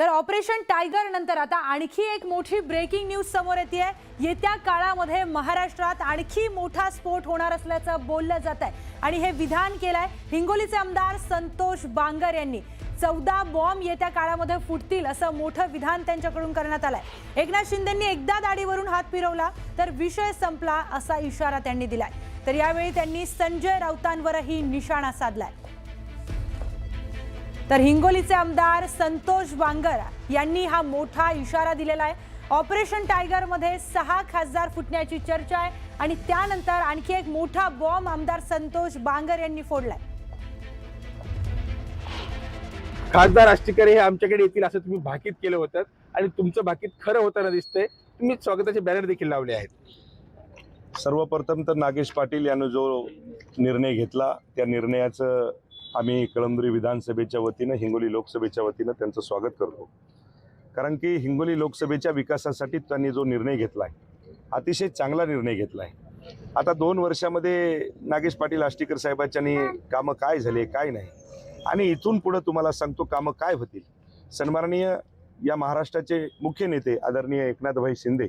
तर operation tiger नंतर आता आणखी एक मोठी ब्रेकिंग न्यूज समोर येते। येत्या काळामध्ये महाराष्ट्रात आणखी मोठा स्फोट होणार असल्याचं बोललं जात आहे आणि हे विधान केलंय हिंगोलीचे आमदार संतोष बांगर यांनी। 14 बॉम्ब येत्या काळामध्ये फुटतील असं मोठं विधान त्यांच्याकडून करण्यात आलंय। एकनाथ शिंदेंनी एकदा दाढीवरून हात फिरवला तर विषय संपला असा इशारा त्यांनी दिलाय। तर यावेळी त्यांनी संजय राऊतांवरही निशाणा साधलाय। तर हिंगोलीचे आमदार संतोष बांगर यांनी हा मोठा इशारा दिलेला आहे। ऑपरेशन टायगर मध्ये 6 खासदार फुटण्याची चर्चा आहे आणि त्यानंतर आणखी एक मोठा बॉम्ब आमदार संतोष बांगर यांनी फोडलाय। खासदार आष्टीकर हे आमच्याकडे येतील असं तुम्ही भाकीत केलं होतं आणि तुमचं भाकीत खरं होताना दिसतंय। तुम्ही स्वागताचे बॅनर देखील लावले आहेत। सर्वप्रथम तर नागेश पाटील यांनी जो निर्णय घेतला त्या निर्णयाचं आम्ही कळमनुरी विधानसभेच्या वतीनं हिंगोली लोकसभेच्या वतीनं त्यांचं स्वागत करतो। कारण की हिंगोली लोकसभेच्या विकासासाठी त्यांनी जो निर्णय घेतला आहे अतिशय चांगला निर्णय घेतला आहे। आता 2 वर्षामध्ये नागेश पाटील आष्टीकर साहेबांनी कामं काय झाले काय नाही आणि इथून पुढे तुम्हाला सांगतो कामं काय होतील। सन्माननीय या महाराष्ट्राचे मुख्य नेते आदरणीय एकनाथभाई शिंदे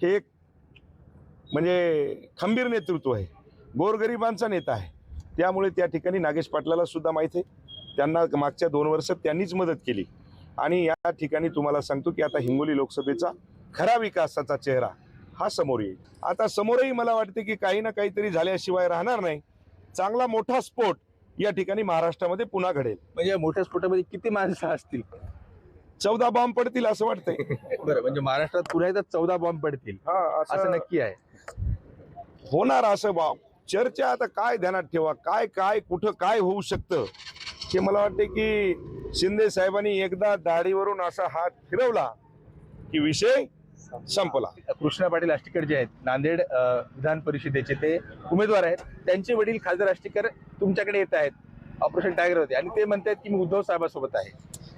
हे एक म्हणजे खंबीर नेतृत्व आहे, गोरगरिबांचा नेता आहे। त्यामुळे त्या ठिकाणी नागेश पाटलाला सुद्धा माहिती आहे, त्यांना मागच्या 2 वर्षात त्यांनीच मदत केली आणि या ठिकाणी तुम्हाला सांगतो की आता हिंगोली लोकसभेचा खरा विकासाचा चेहरा हा समोर येईल। आता समोरही मला वाटते की काही ना काहीतरी झाल्याशिवाय राहणार नाही। चांगला मोठा स्फोट या ठिकाणी महाराष्ट्रामध्ये पुन्हा घडेल। म्हणजे मोठ्या स्फोटामध्ये किती माणसं असतील? 14 बॉम्ब पडतील असं वाटतंय। बरं, म्हणजे महाराष्ट्रात पुन्हा एकदा 14 बॉम्ब पडतील असं नक्की आहे? होणार असं बॉम्ब चर्चा आता काय ध्यानात ठेवा, काय काय कुठं काय होऊ शकतं हे मला वाटते की शिंदे साहेबांनी एकदा दाढीवरून असा हात फिरवला की विषय संपला। कृष्णा पाटील आष्टीकर जे आहेत नांदेड विधान परिषदेचे ते उमेदवार आहेत, त्यांचे वडील खासदार आष्टीकर तुमच्याकडे येत आहेत ऑपरेशन टायगर होते आणि ते म्हणतात की मी उद्धव साहेबांसोबत आहे।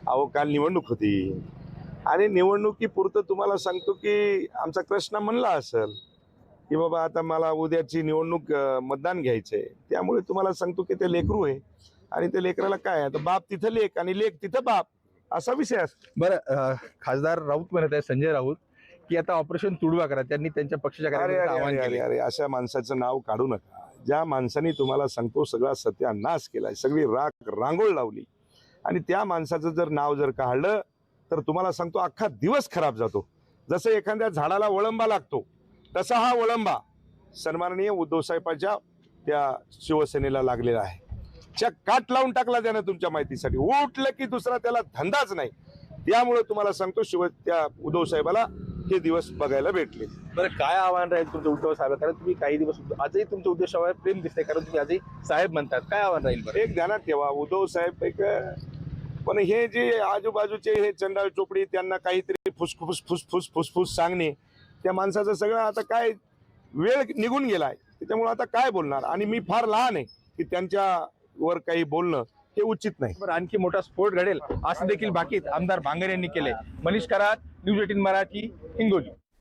अहो काल निवडणूक होती आणि निवडणुकीपुरतं तुम्हाला सांगतो की आमचा कृष्णा म्हणला असेल की बाबा आता मला उद्याची निवडणूक मतदान घ्यायचंय, त्यामुळे तुम्हाला सांगतो की ते लेकरू आहे आणि ते लेकराला काय आता बाप तिथं लेक आणि लेक तिथं बाप असा विषय असतो। बरं, खासदार राऊत म्हणत आहे संजय राऊत की आता ऑपरेशन तुडवा करा, त्यांनी त्यांच्या पक्षाच्या कार्यकर्त्यांना आवाहन केले। अरे अशा माणसाचं नाव काढू नका। ज्या माणसाने तुम्हाला सांगतो सगळा सत्यानाश केलाय, सगळी राख रांगोळ लावली आणि त्या माणसाचं जर नाव जर काढलं तर तुम्हाला सांगतो अख्खा दिवस खराब जातो। जसं एखाद्या झाडाला वळंबा लागतो तसा हा वळंबा सन्माननीय उद्धव साहेबांच्या त्या शिवसेनेला लागलेला आहे। काट लावून टाकला त्यानं तुमच्या माहितीसाठी, उठलं की दुसरा त्याला धंदाच नाही। त्यामुळे तुम्हाला सांगतो त्या उद्धव साहेबाला हे दिवस बघायला भेटले। बरं, काय आव्हान राहील तुमचं उद्धव साहेब? कारण तुम्ही काही दिवस आजही तुमच्या उद्धव प्रेम दिसतंय, कारण तुम्ही आजही साहेब म्हणतात। काय आव्हान राहील? बरं, एक ध्यानात ठेवा, उद्धव साहेब एक पण हे जे आजूबाजूचे हे चंडाळ चोपडी त्यांना काहीतरी फुसफुस फुसफुस फुसफुस सांगणे, त्या माणसाचं सगळं आता काय वेळ निघून गेलाय, त्याच्यामुळे आता काय बोलणार आणि मी फार लहान आहे की त्यांच्यावर काही बोलणं हे उचित नाही। बरं, आणखी मोठा स्फोट घडेल असं देखील भाकीत आमदार बांगर यांनी केलंय। मनीष करात, न्यूज 18 मराठी, हिंगोली।